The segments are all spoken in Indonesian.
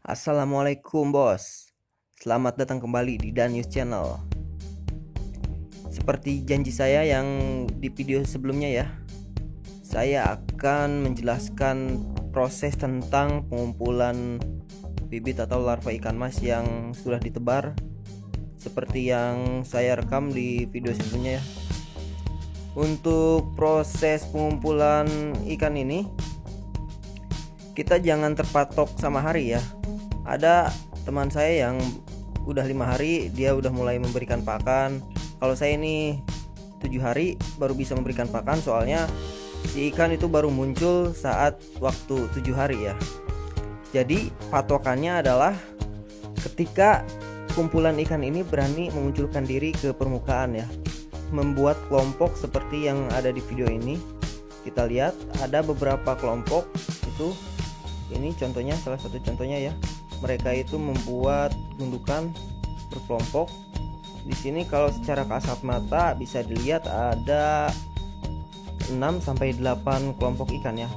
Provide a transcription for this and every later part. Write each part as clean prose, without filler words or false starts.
Assalamualaikum bos. Selamat datang kembali di Dan News Channel. Seperti janji saya yang di video sebelumnya ya, saya akan menjelaskan proses tentang pengumpulan bibit atau larva ikan mas yang sudah ditebar, seperti yang saya rekam di video sebelumnya ya. Untuk proses pengumpulan ikan ini, kita jangan terpatok sama hari ya. Ada teman saya yang udah 5 hari dia udah mulai memberikan pakan. Kalau saya ini 7 hari baru bisa memberikan pakan, soalnya si ikan itu baru muncul saat waktu 7 hari ya. Jadi patokannya adalah ketika kumpulan ikan ini berani memunculkan diri ke permukaan ya, membuat kelompok seperti yang ada di video ini. Kita lihat ada beberapa kelompok itu. Ini contohnya, salah satu contohnya ya. Mereka itu membuat gundukan berkelompok. Di sini kalau secara kasat mata bisa dilihat ada 6 sampai 8 kelompok ikan ya.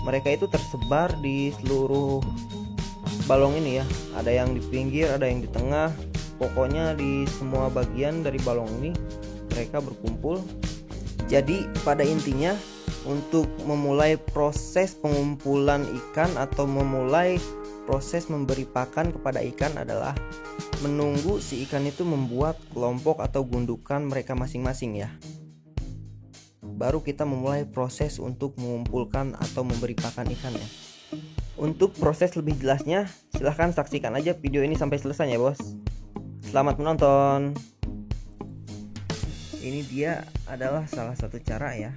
Mereka itu tersebar di seluruh balong ini ya. Ada yang di pinggir, ada yang di tengah. Pokoknya di semua bagian dari balong ini mereka berkumpul. Jadi pada intinya, untuk memulai proses pengumpulan ikan atau memulai proses memberi pakan kepada ikan adalah menunggu si ikan itu membuat kelompok atau gundukan mereka masing-masing ya. Baru kita memulai proses untuk mengumpulkan atau memberi pakan ikan ya. Untuk proses lebih jelasnya, silahkan saksikan aja video ini sampai selesai ya bos. Selamat menonton. Ini dia adalah salah satu cara ya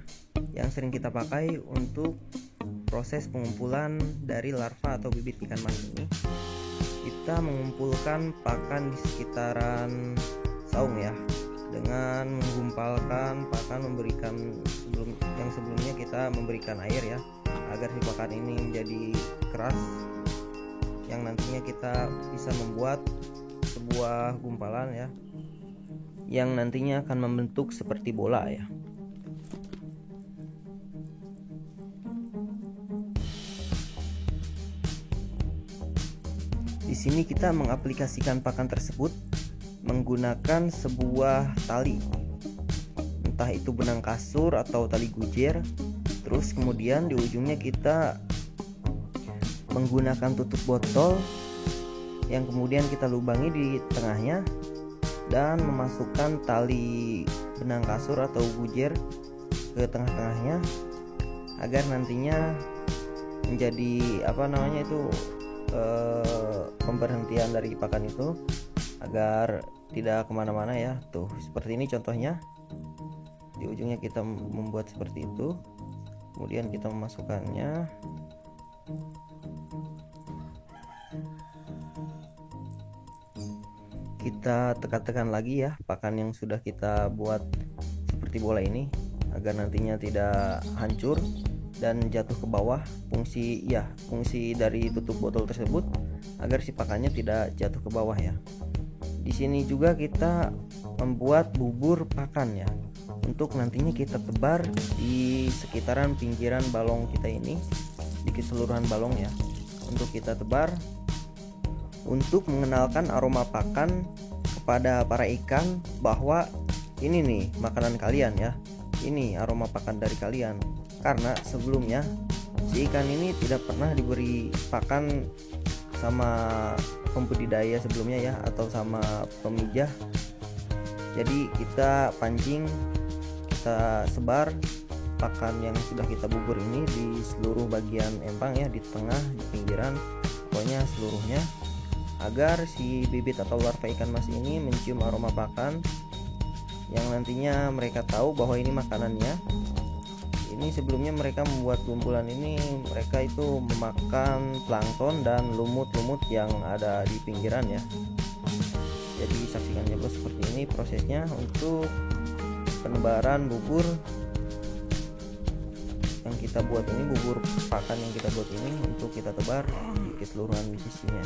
yang sering kita pakai untuk proses pengumpulan dari larva atau bibit ikan mas ini. Kita mengumpulkan pakan di sekitaran saung ya, dengan menggumpalkan pakan, memberikan sebelumnya kita memberikan air ya, agar si pakan ini menjadi keras, yang nantinya kita bisa membuat sebuah gumpalan ya, yang nantinya akan membentuk seperti bola ya. Di sini kita mengaplikasikan pakan tersebut menggunakan sebuah tali, entah itu benang kasur atau tali gujer. Terus kemudian di ujungnya kita menggunakan tutup botol yang kemudian kita lubangi di tengahnya dan memasukkan tali benang kasur atau gujer ke tengah-tengahnya, agar nantinya menjadi pemberhentian dari pakan itu agar tidak kemana-mana ya. Tuh seperti ini contohnya. Di ujungnya kita membuat seperti itu, kemudian kita memasukkannya. Kita tekan-tekan lagi ya pakan yang sudah kita buat seperti bola ini, agar nantinya tidak hancur dan jatuh ke bawah. Fungsi dari tutup botol tersebut agar si pakannya tidak jatuh ke bawah ya. Di sini juga kita membuat bubur pakan ya, untuk nantinya kita tebar di sekitaran pinggiran balong kita ini, di keseluruhan balong ya, untuk kita tebar untuk mengenalkan aroma pakan kepada para ikan bahwa ini nih makanan kalian ya, ini aroma pakan dari kalian. Karena sebelumnya si ikan ini tidak pernah diberi pakan sama pembudidaya sebelumnya ya, atau sama pemijah. Jadi kita pancing, kita sebar pakan yang sudah kita bubur ini di seluruh bagian empang ya, di tengah, di pinggiran, pokoknya seluruhnya, agar si bibit atau larva ikan mas ini mencium aroma pakan yang nantinya mereka tahu bahwa ini makanannya. Ini sebelumnya mereka membuat kumpulan ini, mereka itu memakan plankton dan lumut-lumut yang ada di pinggiran ya. Jadi saksikannya bos, seperti ini prosesnya untuk penebaran bubur yang kita buat ini, bubur pakan yang kita buat ini, untuk kita tebar di keseluruhan sisinya.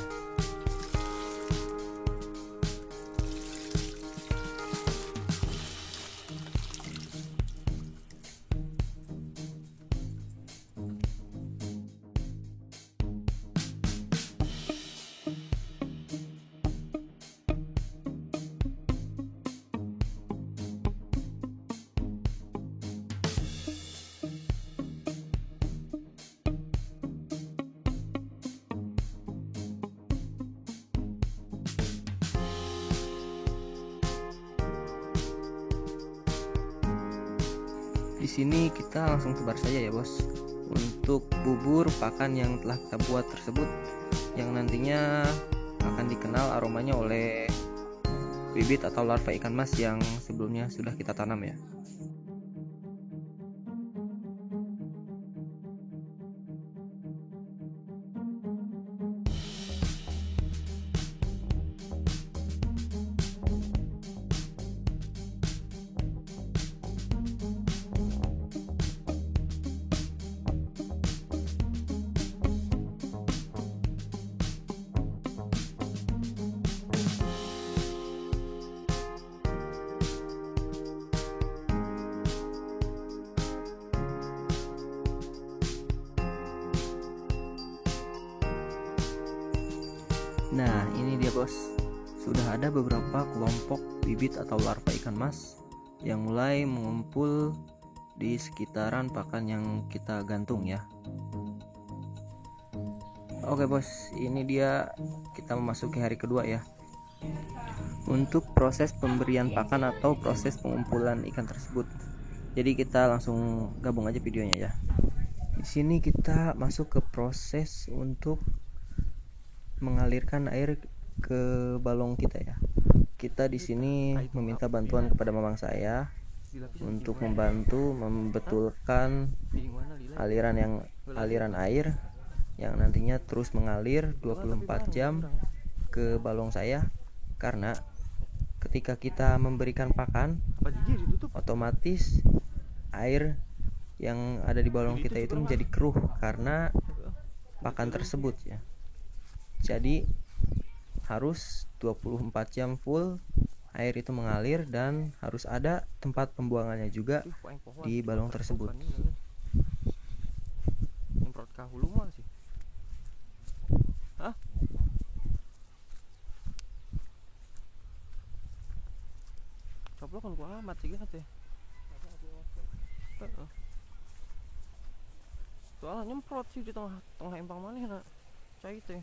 Di sini kita langsung sebar saja ya bos, untuk bubur pakan yang telah kita buat tersebut, yang nantinya akan dikenal aromanya oleh bibit atau larva ikan mas yang sebelumnya sudah kita tanam ya. Nah, ini dia bos. Sudah ada beberapa kelompok bibit atau larva ikan mas yang mulai mengumpul di sekitaran pakan yang kita gantung ya. Oke bos, ini dia kita memasuki hari kedua ya. Untuk proses pemberian pakan atau proses pengumpulan ikan tersebut. Jadi kita langsung gabung aja videonya ya. Di sini kita masuk ke proses untuk mengalirkan air ke balong kita ya. Kita di sini meminta bantuan kepada mamang saya untuk membantu membetulkan aliran air yang nantinya terus mengalir 24 jam ke balong saya, karena ketika kita memberikan pakan otomatis air yang ada di balong kita itu menjadi keruh karena pakan tersebut ya. Jadi harus 24 jam full air itu mengalir, dan harus ada tempat pembuangannya juga di balong tersebut. Hah? Coplok kan amat sih teh. Soalnya nyemprot sih di tengah empang maneh na cai teh.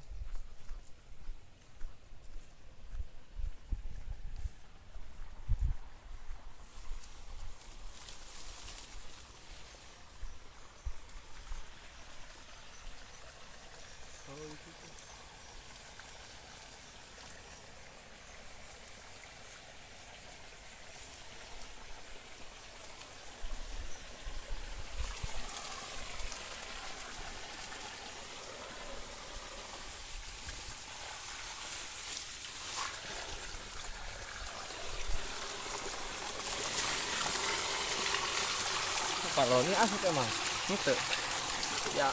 Kalau ini asik emang gitu ya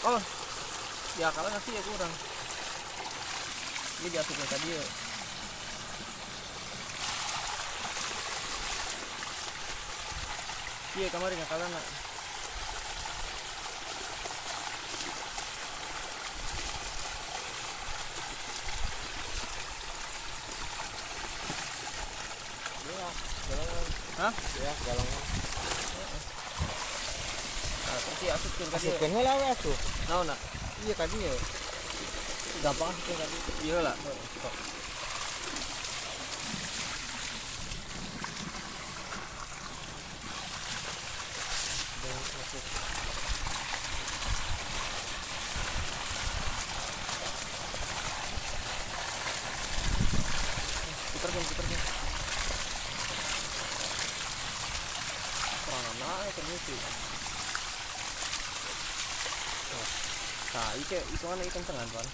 oh ya, kalau nasi ya kurang ini diasupin tadi ya. Iya kemarin ya kalau nak hah ya galongan. Nah, terus ya asupin lah we atuh. Naon nak? Iya tadi ya. Gampang asupin tadi. Iya lah. Puterkan. Perang anak ternyata. Nah, itu kan ikan tengah kan.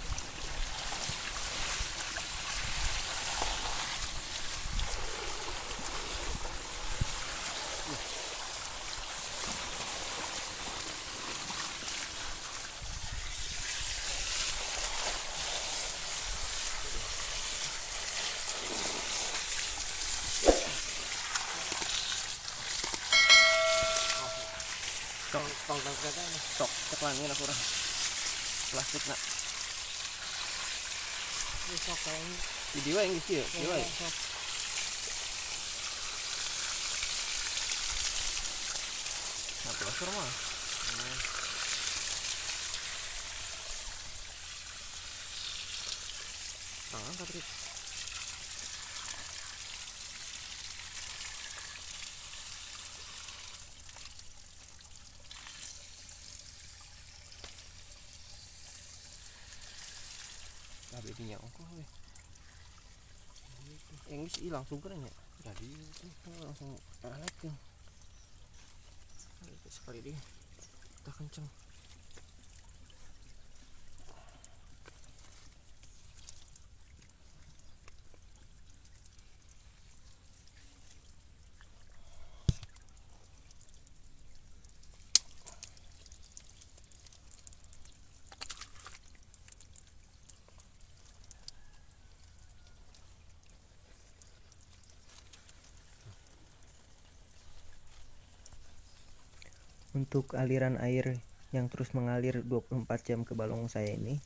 Sok ceklangin aku kurang plastik nak. Ini sok kain. Di yang isi ya, di wae. Nah, plastik mah. Angkat Rik. jadinya yang bisa langsung keren ya, jadi langsung naik ya sekali deh kita kenceng. Untuk aliran air yang terus mengalir 24 jam ke balong saya ini,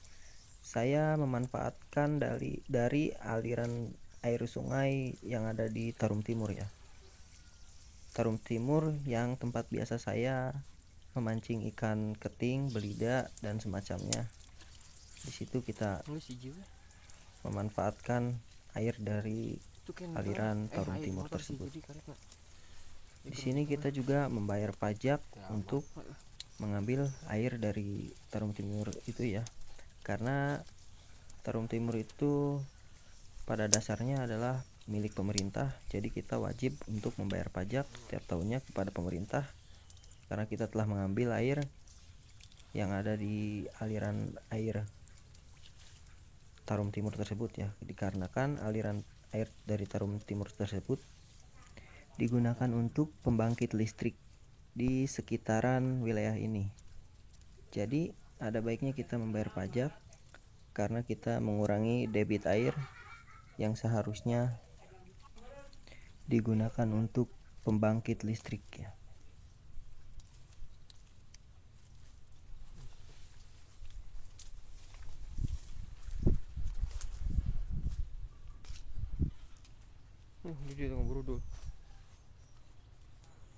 saya memanfaatkan dari aliran air sungai yang ada di Tarum Timur ya. Tarum Timur yang tempat biasa saya memancing ikan keting, belida dan semacamnya. Di situ kita memanfaatkan air dari aliran Tarum Timur tersebut. Di sini kita juga membayar pajak untuk mengambil air dari Tarum Timur itu ya, karena Tarum Timur itu pada dasarnya adalah milik pemerintah, jadi kita wajib untuk membayar pajak setiap tahunnya kepada pemerintah karena kita telah mengambil air yang ada di aliran air Tarum Timur tersebut ya, dikarenakan aliran air dari Tarum Timur tersebut digunakan untuk pembangkit listrik di sekitaran wilayah ini. Jadi ada baiknya kita membayar pajak karena kita mengurangi debit air yang seharusnya digunakan untuk pembangkit listrik ya.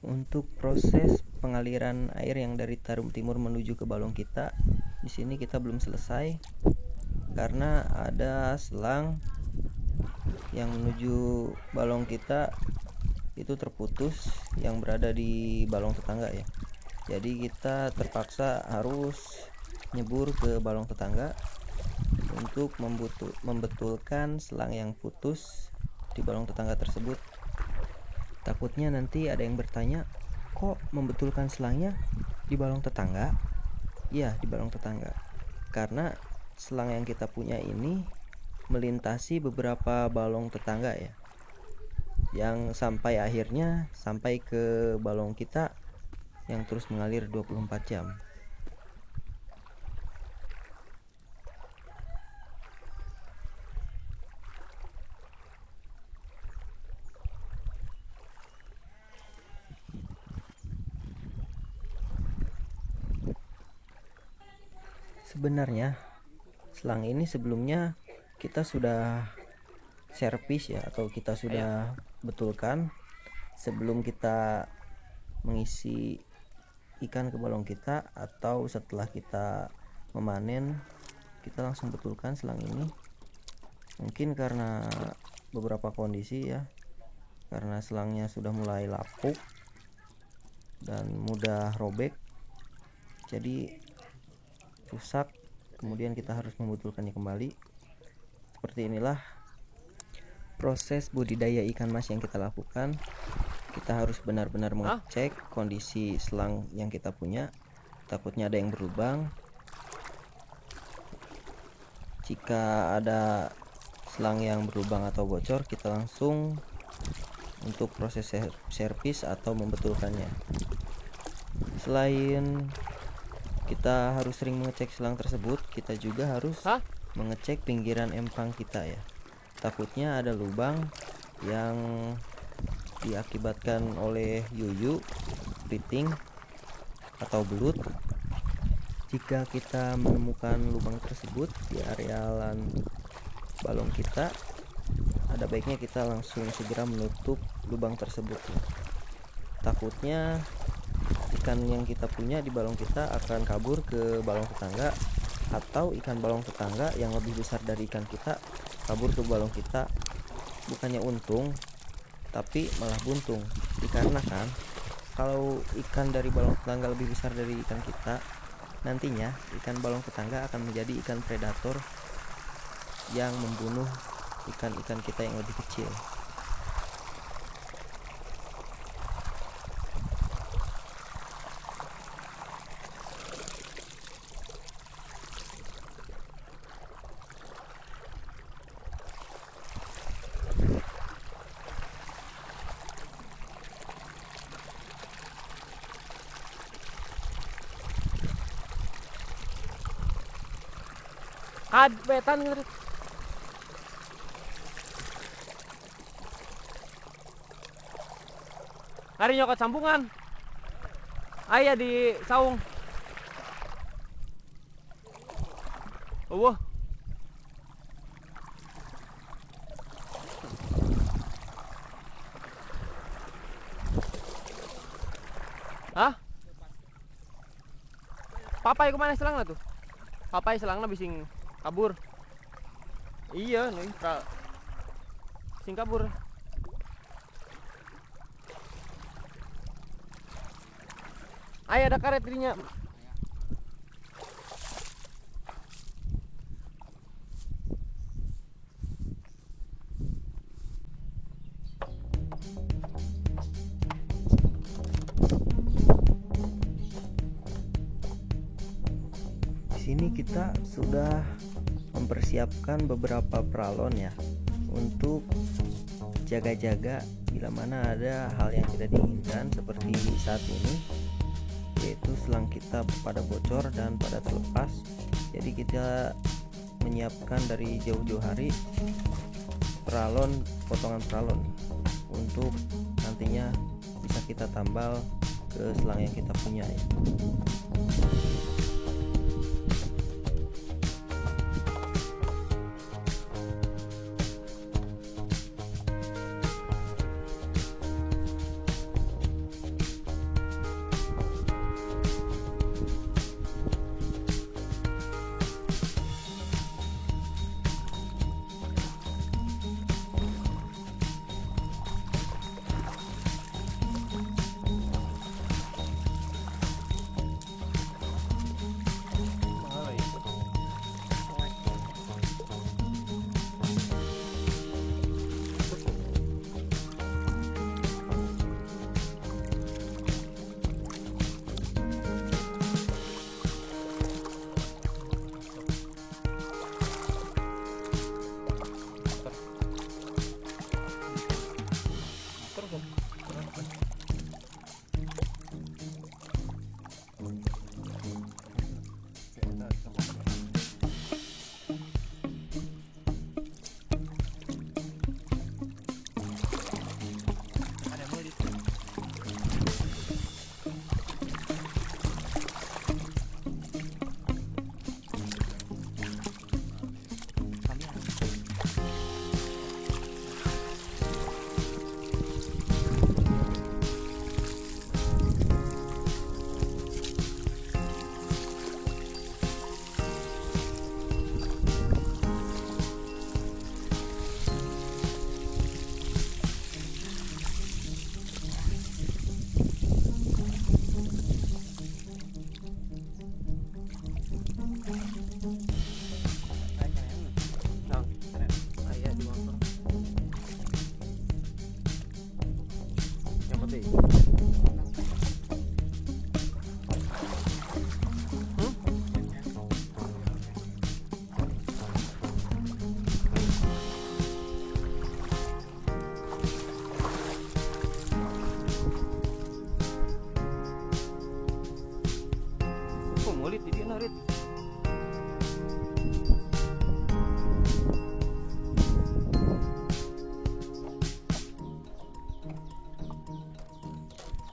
Untuk proses pengaliran air yang dari Tarum Timur menuju ke balong kita, di sini kita belum selesai karena ada selang yang menuju balong kita itu terputus yang berada di balong tetangga ya. Jadi kita terpaksa harus nyebur ke balong tetangga untuk membetulkan selang yang putus di balong tetangga tersebut. Takutnya nanti ada yang bertanya, kok membetulkan selangnya di balong tetangga? Iya, di balong tetangga. Karena selang yang kita punya ini melintasi beberapa balong tetangga ya, yang sampai akhirnya sampai ke balong kita yang terus mengalir 24 jam. Sebenarnya selang ini sebelumnya kita sudah servis ya, atau kita sudah betulkan sebelum kita mengisi ikan ke balong kita, atau setelah kita memanen kita langsung betulkan selang ini. Mungkin karena beberapa kondisi ya, karena selangnya sudah mulai lapuk dan mudah robek, jadi rusak, kemudian kita harus membetulkannya kembali. Seperti inilah proses budidaya ikan mas yang kita lakukan. Kita harus benar-benar mengecek kondisi selang yang kita punya, takutnya ada yang berlubang. Jika ada selang yang berlubang atau bocor, kita langsung untuk proses servis atau membetulkannya. Selain kita harus sering mengecek selang tersebut, kita juga harus mengecek pinggiran empang kita ya. Takutnya ada lubang yang diakibatkan oleh yuyu, piting, atau belut. Jika kita menemukan lubang tersebut di arealan balong kita, ada baiknya kita langsung segera menutup lubang tersebut ya. Takutnya ikan yang kita punya di balong kita akan kabur ke balong tetangga, atau ikan balong tetangga yang lebih besar dari ikan kita kabur ke balong kita. Bukannya untung, tapi malah buntung, dikarenakan kalau ikan dari balong tetangga lebih besar dari ikan kita, nantinya ikan balong tetangga akan menjadi ikan predator yang membunuh ikan-ikan kita yang lebih kecil. Kad wetan gitu. Hari nyokot sambungan. Ayah di saung. Oh. Hah? Papai kemana selangna tuh? Papai selangna bising kabur. Iya nih, sing kabur. Ayah ada karet dirinya. Di sini kita sudah mempersiapkan beberapa pralon ya untuk jaga-jaga bila mana ada hal yang tidak diinginkan seperti saat ini, yaitu selang kita pada bocor dan pada terlepas. Jadi kita menyiapkan dari jauh-jauh hari potongan pralon untuk nantinya bisa kita tambal ke selang yang kita punya ya. Ngulit di dia Rit.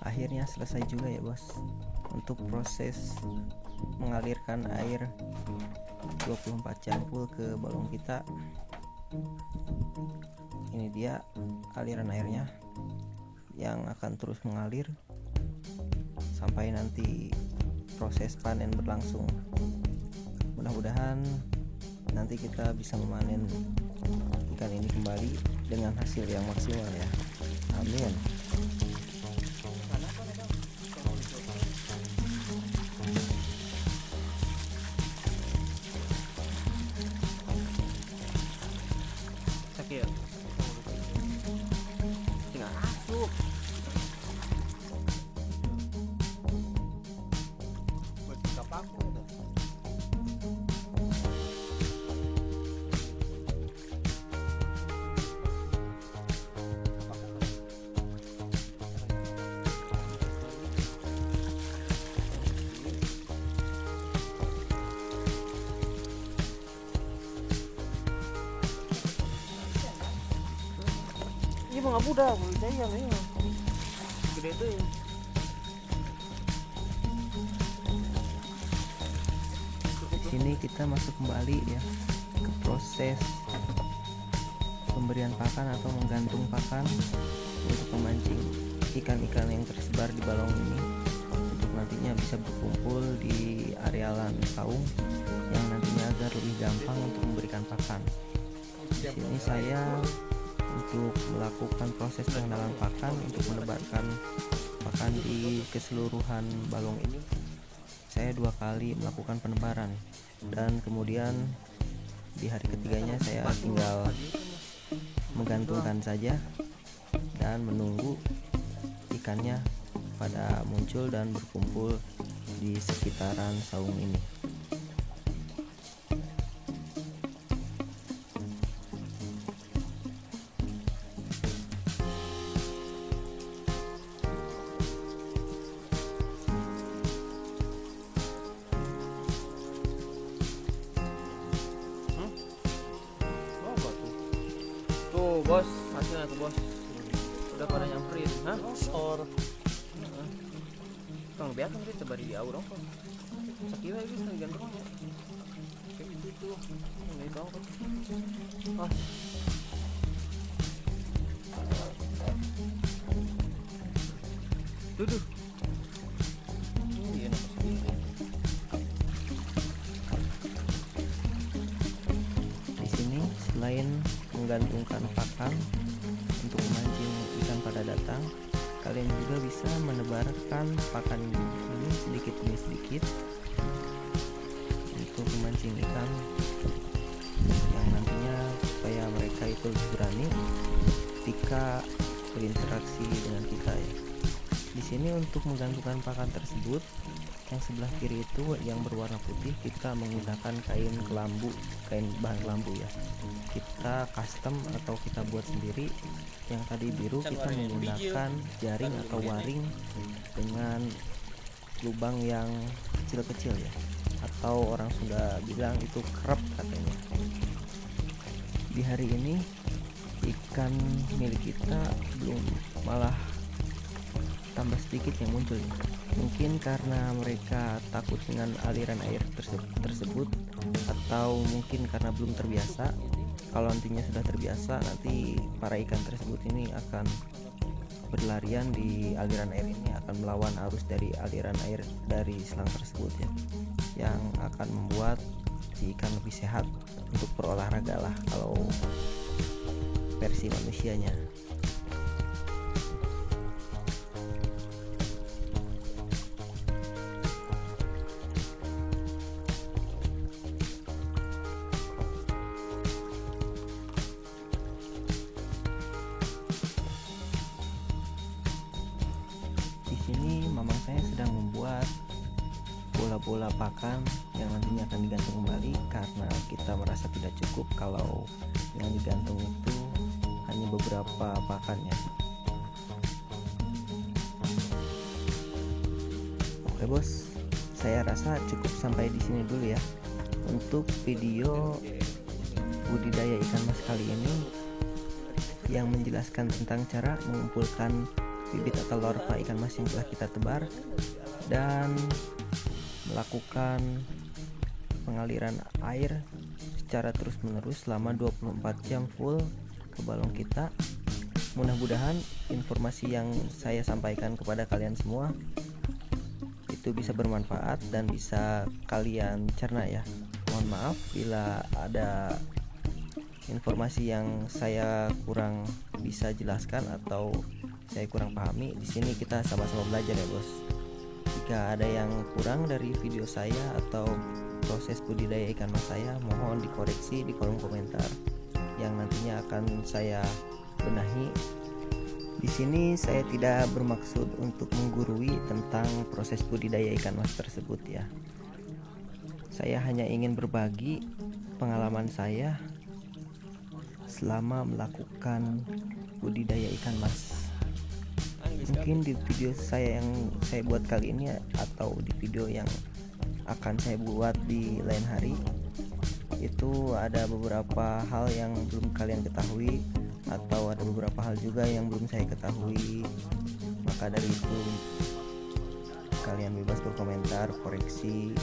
Akhirnya selesai juga ya bos untuk proses mengalirkan air 24 jam full ke balong kita. Ini dia aliran airnya yang akan terus mengalir sampai nanti proses panen berlangsung. Mudah-mudahan nanti kita bisa memanen ikan ini kembali dengan hasil yang maksimal ya. Amin. Iya mah budak, saya nih. Gede tuh. Di sini kita masuk kembali ya ke proses pemberian pakan atau menggantung pakan untuk memancing ikan-ikan yang tersebar di balong ini untuk nantinya bisa berkumpul di arealan saung yang nantinya agar lebih gampang untuk memberikan pakan. Di sini saya untuk melakukan proses pengenalan pakan untuk menebarkan pakan di keseluruhan balong ini, saya 2 kali melakukan penebaran, dan kemudian di hari ketiganya saya tinggal menggantungkan saja dan menunggu ikannya pada muncul dan berkumpul di sekitaran saung ini. Tuh bos, hasilnya tuh bos. Udah pada nyamperin, hah? Or Kang biasa sih tebari di aur dong. Sakit lagi kan gantung. Kayak gitu. Ini tahu kan. Ah. Duduh. Ini enak sekali. Di sini selain menggantungkan pakan untuk memancing ikan pada datang, kalian juga bisa menebarkan pakan ini sedikit demi sedikit untuk memancing ikan yang nantinya supaya mereka itu lebih berani ketika berinteraksi dengan kita ya. Di sini untuk menggantungkan pakan tersebut, yang sebelah kiri itu yang berwarna putih kita menggunakan kain kelambu, kain bahan kelambu ya. Kita custom atau kita buat sendiri. Yang tadi biru kita menggunakan jaring atau waring dengan lubang yang kecil-kecil ya, atau orang Sunda bilang itu krep katanya. Di hari ini ikan milik kita belum, malah tambah sedikit yang muncul. Mungkin karena mereka takut dengan aliran air tersebut, atau mungkin karena belum terbiasa. Kalau nantinya sudah terbiasa, nanti para ikan tersebut ini akan berlarian di aliran air ini, akan melawan arus dari aliran air dari selang tersebut ya, yang akan membuat si ikan lebih sehat untuk berolahraga lah kalau versi manusianya. Sini mamang saya sedang membuat bola-bola pakan yang nantinya akan digantung kembali, karena kita merasa tidak cukup kalau yang digantung itu hanya beberapa pakannya. Oke bos, saya rasa cukup sampai di sini dulu ya untuk video budidaya ikan mas kali ini yang menjelaskan tentang cara mengumpulkan bibit atau larva ikan mas yang telah kita tebar dan melakukan pengaliran air secara terus menerus selama 24 jam full ke balong kita. Mudah-mudahan informasi yang saya sampaikan kepada kalian semua itu bisa bermanfaat dan bisa kalian cerna ya. Mohon maaf bila ada informasi yang saya kurang bisa jelaskan atau saya kurang pahami. Di sini kita sama-sama belajar ya bos. Jika ada yang kurang dari video saya atau proses budidaya ikan mas saya, mohon dikoreksi di kolom komentar yang nantinya akan saya benahi. Di sini saya tidak bermaksud untuk menggurui tentang proses budidaya ikan mas tersebut ya. Saya hanya ingin berbagi pengalaman saya selama melakukan budidaya ikan mas. Mungkin di video saya yang saya buat kali ini atau di video yang akan saya buat di lain hari itu ada beberapa hal yang belum kalian ketahui atau ada beberapa hal juga yang belum saya ketahui. Maka dari itu kalian bebas berkomentar, koreksi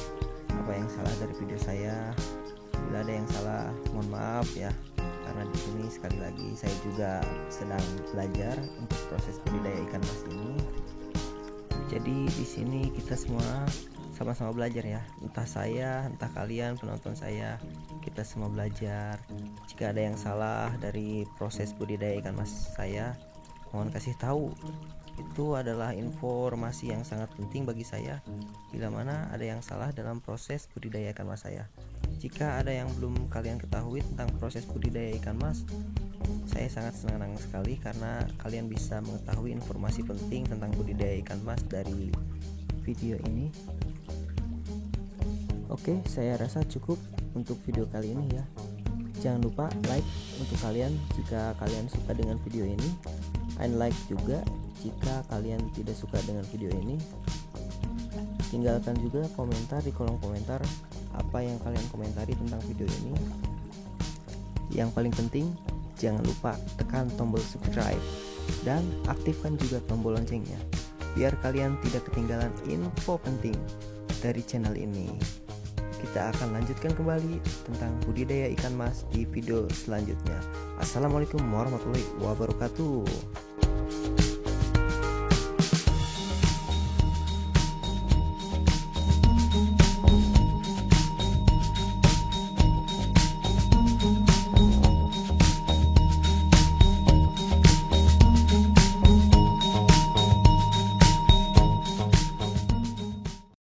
apa yang salah dari video saya. Bila ada yang salah, mohon maaf ya. Karena di sini sekali lagi saya juga sedang belajar untuk proses budidaya ikan mas ini. Jadi di sini kita semua sama-sama belajar ya. Entah saya, entah kalian penonton saya, kita semua belajar. Jika ada yang salah dari proses budidaya ikan mas saya, mohon kasih tahu. Itu adalah informasi yang sangat penting bagi saya bila mana ada yang salah dalam proses budidaya ikan mas saya. Jika ada yang belum kalian ketahui tentang proses budidaya ikan mas, saya sangat senang sekali karena kalian bisa mengetahui informasi penting tentang budidaya ikan mas dari video ini. Oke, saya rasa cukup untuk video kali ini ya. Jangan lupa like untuk kalian jika kalian suka dengan video ini, and like juga jika kalian tidak suka dengan video ini. Tinggalkan juga komentar di kolom komentar apa yang kalian komentari tentang video ini. Yang paling penting, jangan lupa tekan tombol subscribe dan aktifkan juga tombol loncengnya biar kalian tidak ketinggalan info penting dari channel ini. Kita akan lanjutkan kembali tentang budidaya ikan mas di video selanjutnya. Assalamualaikum warahmatullahi wabarakatuh.